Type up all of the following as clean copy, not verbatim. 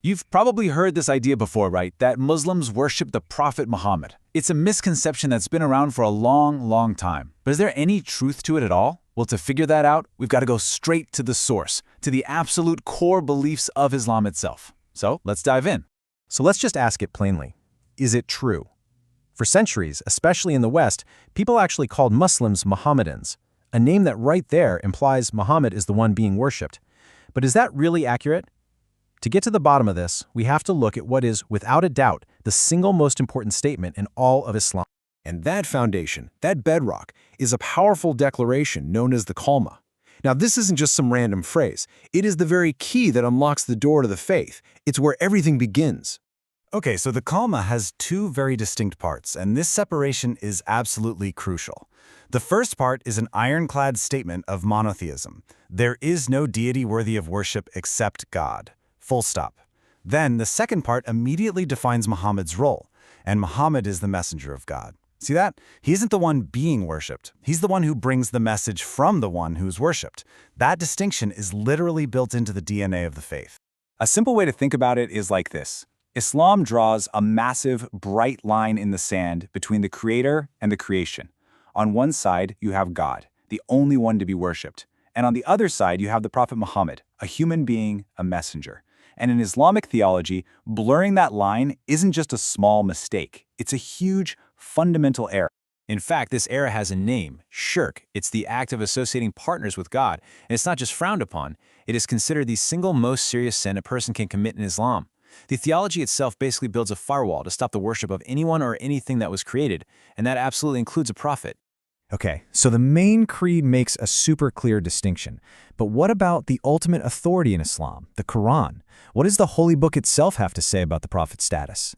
You've probably heard this idea before, right? That Muslims worship the Prophet Muhammad. It's a misconception that's been around for a long, long time. But is there any truth to it at all? Well, to figure that out, we've got to go straight to the source, to the absolute core beliefs of Islam itself. So let's dive in. So let's just ask it plainly. Is it true? For centuries, especially in the West, people actually called Muslims Mohammedans, a name that right there implies Muhammad is the one being worshipped. But is that really accurate? To get to the bottom of this, we have to look at what is, without a doubt, the single most important statement in all of Islam. And that foundation, that bedrock, is a powerful declaration known as the Kalma. Now, this isn't just some random phrase. It is the very key that unlocks the door to the faith. It's where everything begins. Okay, so the Kalma has two very distinct parts, and this separation is absolutely crucial. The first part is an ironclad statement of monotheism. There is no deity worthy of worship except God. Full stop. Then the second part immediately defines Muhammad's role, and Muhammad is the messenger of God. See that? He isn't the one being worshipped. He's the one who brings the message from the one who's worshipped. That distinction is literally built into the DNA of the faith. A simple way to think about it is like this. Islam draws a massive, bright line in the sand between the creator and the creation. On one side, you have God, the only one to be worshipped. And on the other side, you have the Prophet Muhammad, a human being, a messenger. And in Islamic theology, blurring that line isn't just a small mistake. It's a huge, fundamental error. In fact, this error has a name, shirk. It's the act of associating partners with God. And it's not just frowned upon. It is considered the single most serious sin a person can commit in Islam. The theology itself basically builds a firewall to stop the worship of anyone or anything that was created, and that absolutely includes a prophet. Okay, so the main creed makes a super clear distinction. But what about the ultimate authority in Islam, the Quran? What does the holy book itself have to say about the prophet's status?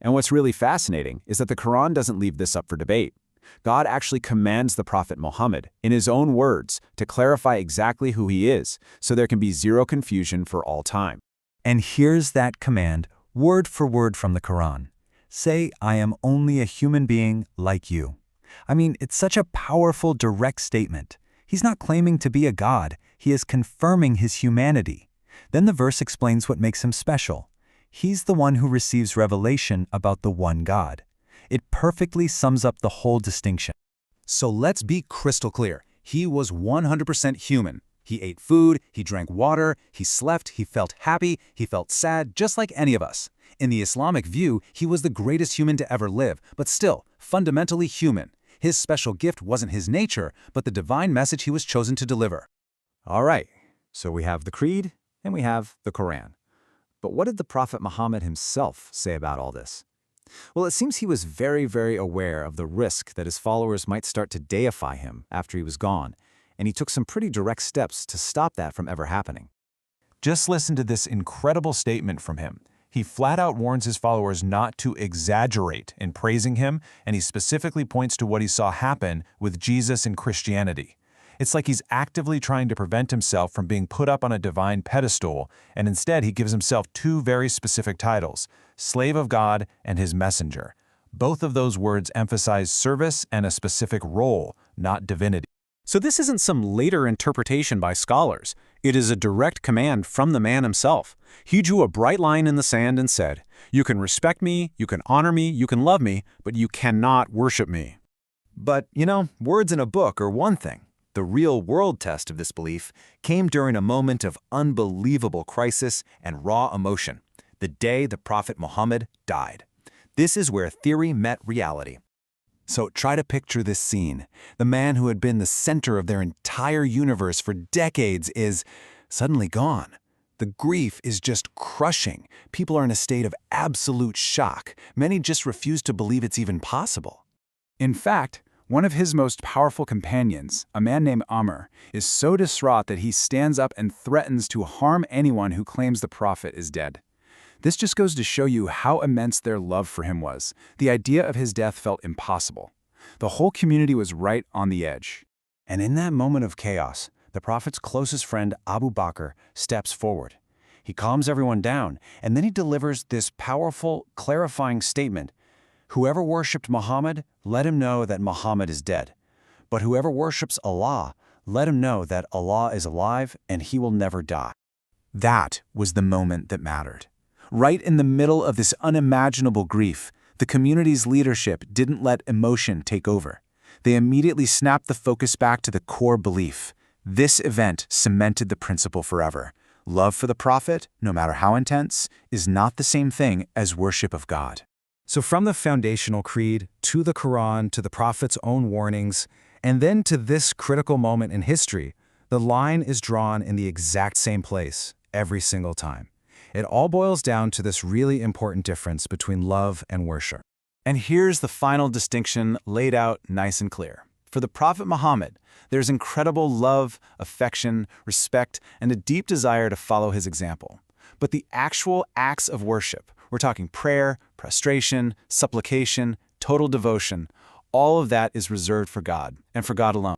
And what's really fascinating is that the Quran doesn't leave this up for debate. God actually commands the Prophet Muhammad, in his own words, to clarify exactly who he is, so there can be zero confusion for all time. And here's that command, word for word from the Quran. Say, I am only a human being like you. I mean, it's such a powerful, direct statement. He's not claiming to be a god. He is confirming his humanity. Then the verse explains what makes him special. He's the one who receives revelation about the one God. It perfectly sums up the whole distinction. So let's be crystal clear. He was 100% human. He ate food, he drank water, he slept, he felt happy, he felt sad, just like any of us. In the Islamic view, he was the greatest human to ever live, but still, fundamentally human. His special gift wasn't his nature, but the divine message he was chosen to deliver. All right, so we have the creed and we have the Quran. But what did the Prophet Muhammad himself say about all this? Well, it seems he was very, very aware of the risk that his followers might start to deify him after he was gone, and he took some pretty direct steps to stop that from ever happening. Just listen to this incredible statement from him. He flat out warns his followers not to exaggerate in praising him, and he specifically points to what he saw happen with Jesus in Christianity. It's like he's actively trying to prevent himself from being put up on a divine pedestal, and instead he gives himself two very specific titles, slave of God and his messenger. Both of those words emphasize service and a specific role, not divinity. So this isn't some later interpretation by scholars. It is a direct command from the man himself. He drew a bright line in the sand and said, "You can respect me, you can honor me, you can love me, but you cannot worship me." But, words in a book are one thing. The real-world test of this belief came during a moment of unbelievable crisis and raw emotion, the day the Prophet Muhammad died. This is where theory met reality. So try to picture this scene. The man who had been the center of their entire universe for decades is suddenly gone. The grief is just crushing. People are in a state of absolute shock. Many just refuse to believe it's even possible. In fact, one of his most powerful companions, a man named Amr, is so distraught that he stands up and threatens to harm anyone who claims the prophet is dead. This just goes to show you how immense their love for him was. The idea of his death felt impossible. The whole community was right on the edge. And in that moment of chaos, the Prophet's closest friend, Abu Bakr, steps forward. He calms everyone down, and then he delivers this powerful, clarifying statement. Whoever worshipped Muhammad, let him know that Muhammad is dead. But whoever worships Allah, let him know that Allah is alive and he will never die. That was the moment that mattered. Right in the middle of this unimaginable grief, the community's leadership didn't let emotion take over. They immediately snapped the focus back to the core belief. This event cemented the principle forever. Love for the Prophet, no matter how intense, is not the same thing as worship of God. So from the foundational creed, to the Quran, to the Prophet's own warnings, and then to this critical moment in history, the line is drawn in the exact same place, every single time. It all boils down to this really important difference between love and worship. And here's the final distinction laid out nice and clear. For the Prophet Muhammad, there's incredible love, affection, respect, and a deep desire to follow his example. But the actual acts of worship, we're talking prayer, prostration, supplication, total devotion, all of that is reserved for God, and for God alone.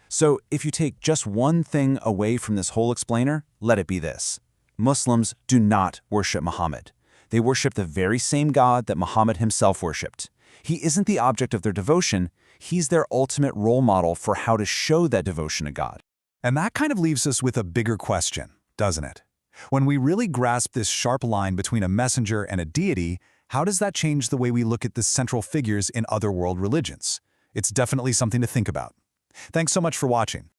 So if you take just one thing away from this whole explainer, let it be this. Muslims do not worship Muhammad. They worship the very same God that Muhammad himself worshipped. He isn't the object of their devotion, he's their ultimate role model for how to show that devotion to God. And that kind of leaves us with a bigger question, doesn't it? When we really grasp this sharp line between a messenger and a deity, how does that change the way we look at the central figures in other world religions? It's definitely something to think about. Thanks so much for watching.